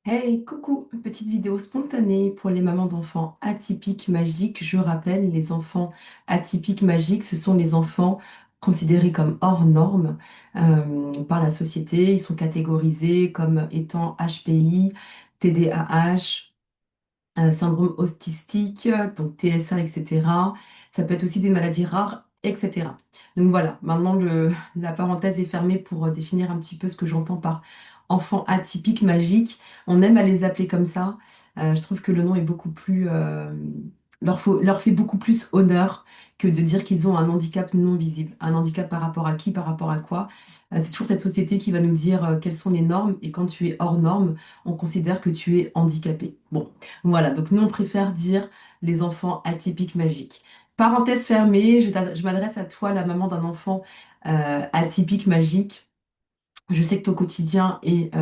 Hey, coucou, petite vidéo spontanée pour les mamans d'enfants atypiques magiques. Je rappelle, les enfants atypiques magiques, ce sont les enfants considérés comme hors normes par la société. Ils sont catégorisés comme étant HPI, TDAH, syndrome autistique, donc TSA, etc. Ça peut être aussi des maladies rares, etc. Donc voilà, maintenant la parenthèse est fermée pour définir un petit peu ce que j'entends par enfant atypique, magique. On aime à les appeler comme ça. Je trouve que le nom est beaucoup plus, leur fait beaucoup plus honneur que de dire qu'ils ont un handicap non visible. Un handicap par rapport à qui, par rapport à quoi? C'est toujours cette société qui va nous dire quelles sont les normes, et quand tu es hors norme, on considère que tu es handicapé. Bon. Voilà, donc nous on préfère dire les enfants atypiques magiques. Parenthèse fermée, je m'adresse à toi, la maman d'un enfant atypique magique. Je sais que ton quotidien est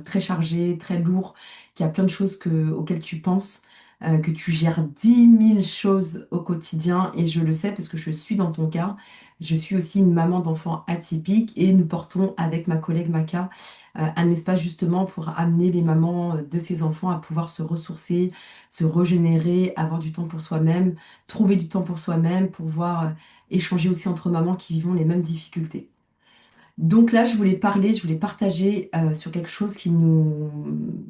très chargé, très lourd, qu'il y a plein de choses auxquelles tu penses, que tu gères 10 000 choses au quotidien, et je le sais parce que je suis dans ton cas. Je suis aussi une maman d'enfants atypique et nous portons avec ma collègue Maka un espace justement pour amener les mamans de ces enfants à pouvoir se ressourcer, se régénérer, avoir du temps pour soi-même, trouver du temps pour soi-même, pour pouvoir échanger aussi entre mamans qui vivons les mêmes difficultés. Donc là, je voulais partager sur quelque chose qui nous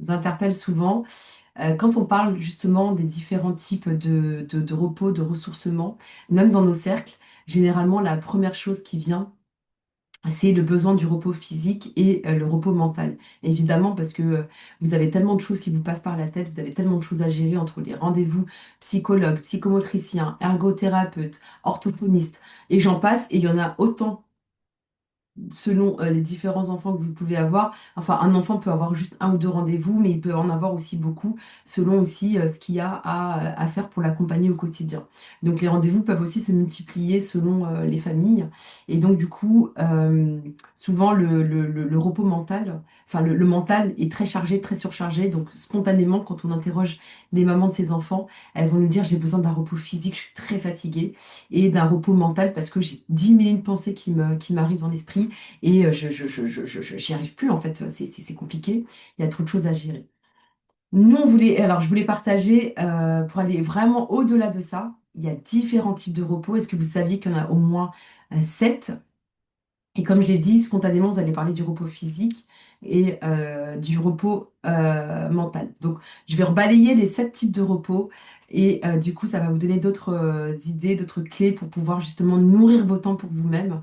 interpelle souvent. Quand on parle justement des différents types de repos, de ressourcement, même dans nos cercles, généralement, la première chose qui vient, c'est le besoin du repos physique et le repos mental. Évidemment, parce que vous avez tellement de choses qui vous passent par la tête, vous avez tellement de choses à gérer entre les rendez-vous psychologues, psychomotriciens, ergothérapeutes, orthophonistes, et j'en passe, et il y en a autant selon les différents enfants que vous pouvez avoir. Enfin, un enfant peut avoir juste un ou deux rendez-vous, mais il peut en avoir aussi beaucoup, selon aussi ce qu'il y a à faire pour l'accompagner au quotidien. Donc, les rendez-vous peuvent aussi se multiplier selon les familles. Et donc, du coup, souvent, le repos mental, enfin, le mental est très chargé, très surchargé. Donc, spontanément, quand on interroge les mamans de ces enfants, elles vont nous dire, j'ai besoin d'un repos physique, je suis très fatiguée, et d'un repos mental parce que j'ai 10 000 pensées qui m'arrivent dans l'esprit, et j'y arrive plus en fait, c'est compliqué, il y a trop de choses à gérer. Nous, alors je voulais partager, pour aller vraiment au-delà de ça, il y a différents types de repos. Est-ce que vous saviez qu'il y en a au moins 7? Et comme je l'ai dit, spontanément, vous allez parler du repos physique et du repos mental. Donc, je vais rebalayer les 7 types de repos, et du coup, ça va vous donner d'autres idées, d'autres clés pour pouvoir justement nourrir vos temps pour vous-même,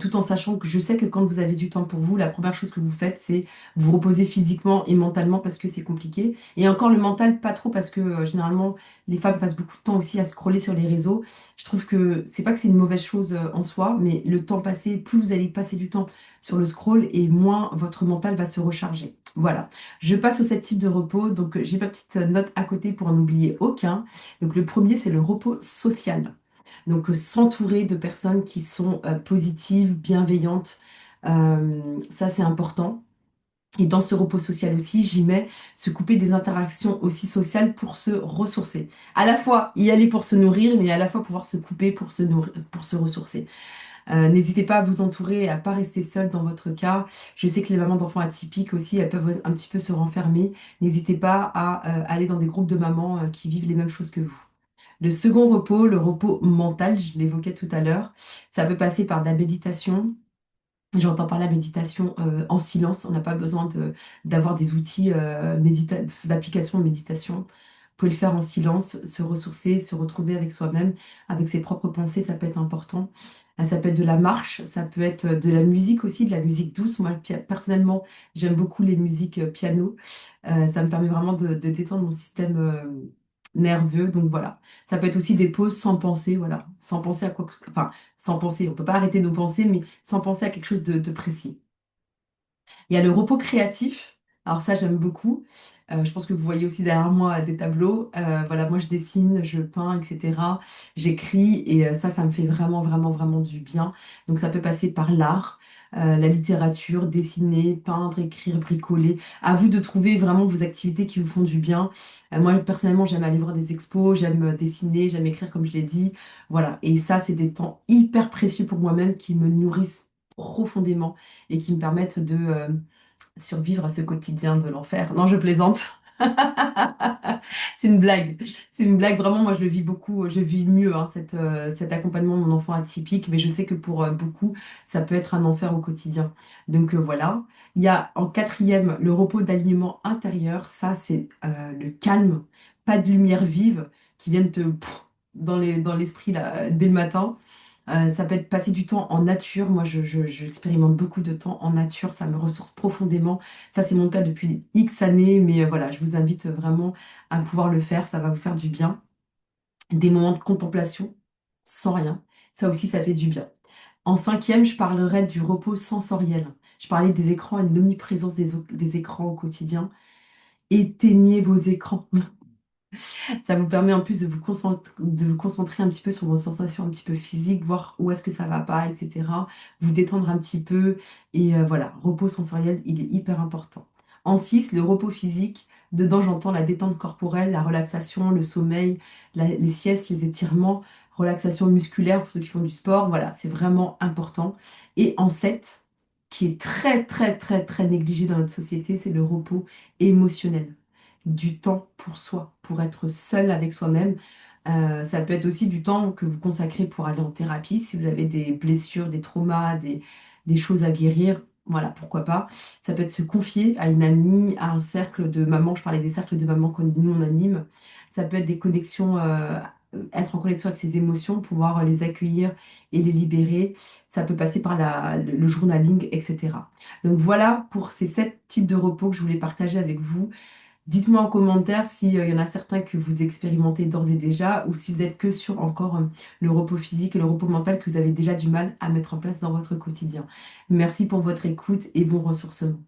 tout en sachant que je sais que quand vous avez du temps pour vous, la première chose que vous faites, c'est vous reposer physiquement et mentalement parce que c'est compliqué. Et encore le mental, pas trop, parce que généralement, les femmes passent beaucoup de temps aussi à scroller sur les réseaux. Je trouve que c'est pas que c'est une mauvaise chose en soi, mais le temps passé, plus vous allez passer du temps sur le scroll, et moins votre mental va se recharger. Voilà, je passe au 7 types de repos. Donc j'ai ma petite note à côté pour en oublier aucun. Donc le premier, c'est le repos social. Donc, s'entourer de personnes qui sont positives, bienveillantes, ça c'est important. Et dans ce repos social aussi, j'y mets se couper des interactions aussi sociales pour se ressourcer. À la fois y aller pour se nourrir, mais à la fois pouvoir se couper pour se nourrir, pour se ressourcer. N'hésitez pas à vous entourer et à pas rester seul dans votre cas. Je sais que les mamans d'enfants atypiques aussi, elles peuvent un petit peu se renfermer. N'hésitez pas à aller dans des groupes de mamans qui vivent les mêmes choses que vous. Le second repos, le repos mental, je l'évoquais tout à l'heure, ça peut passer par de la méditation. J'entends par la méditation en silence. On n'a pas besoin d'avoir des outils d'application de méditation. Vous pouvez le faire en silence, se ressourcer, se retrouver avec soi-même, avec ses propres pensées, ça peut être important. Ça peut être de la marche, ça peut être de la musique aussi, de la musique douce. Moi, personnellement, j'aime beaucoup les musiques piano. Ça me permet vraiment de détendre mon système nerveux. Donc voilà. Ça peut être aussi des pauses sans penser, voilà. Sans penser à quoi enfin, sans penser. On peut pas arrêter nos pensées, mais sans penser à quelque chose de précis. Il y a le repos créatif. Alors ça, j'aime beaucoup. Je pense que vous voyez aussi derrière moi des tableaux. Voilà, moi, je dessine, je peins, etc. J'écris, et ça me fait vraiment, vraiment, vraiment du bien. Donc ça peut passer par l'art, la littérature, dessiner, peindre, écrire, bricoler. À vous de trouver vraiment vos activités qui vous font du bien. Moi, personnellement, j'aime aller voir des expos, j'aime dessiner, j'aime écrire, comme je l'ai dit. Voilà, et ça, c'est des temps hyper précieux pour moi-même qui me nourrissent profondément et qui me permettent survivre à ce quotidien de l'enfer. Non, je plaisante. C'est une blague. C'est une blague. Vraiment, moi, je le vis beaucoup. Je vis mieux hein, cet accompagnement de mon enfant atypique. Mais je sais que pour beaucoup, ça peut être un enfer au quotidien. Donc voilà. Il y a en quatrième le repos d'alignement intérieur. Ça, c'est le calme. Pas de lumière vive qui vienne te dans l'esprit là, dès le matin. Ça peut être passer du temps en nature. Moi, j'expérimente beaucoup de temps en nature. Ça me ressource profondément. Ça, c'est mon cas depuis X années. Mais voilà, je vous invite vraiment à pouvoir le faire. Ça va vous faire du bien. Des moments de contemplation sans rien. Ça aussi, ça fait du bien. En cinquième, je parlerai du repos sensoriel. Je parlais des écrans et de l'omniprésence des écrans au quotidien. Éteignez vos écrans. Ça vous permet en plus de vous concentrer un petit peu sur vos sensations un petit peu physiques, voir où est-ce que ça va pas, etc. Vous détendre un petit peu. Et voilà, repos sensoriel, il est hyper important. En 6, le repos physique. Dedans, j'entends la détente corporelle, la relaxation, le sommeil, les siestes, les étirements, relaxation musculaire pour ceux qui font du sport. Voilà, c'est vraiment important. Et en 7, qui est très, très, très, très négligé dans notre société, c'est le repos émotionnel, du temps pour soi, pour être seul avec soi-même. Ça peut être aussi du temps que vous consacrez pour aller en thérapie. Si vous avez des blessures, des traumas, des choses à guérir, voilà, pourquoi pas. Ça peut être se confier à une amie, à un cercle de maman. Je parlais des cercles de maman que nous on anime. Ça peut être des connexions, être en connexion avec ses émotions, pouvoir les accueillir et les libérer. Ça peut passer par le journaling, etc. Donc voilà pour ces 7 types de repos que je voulais partager avec vous. Dites-moi en commentaire s'il y en a certains que vous expérimentez d'ores et déjà ou si vous êtes que sur encore le repos physique et le repos mental que vous avez déjà du mal à mettre en place dans votre quotidien. Merci pour votre écoute et bon ressourcement.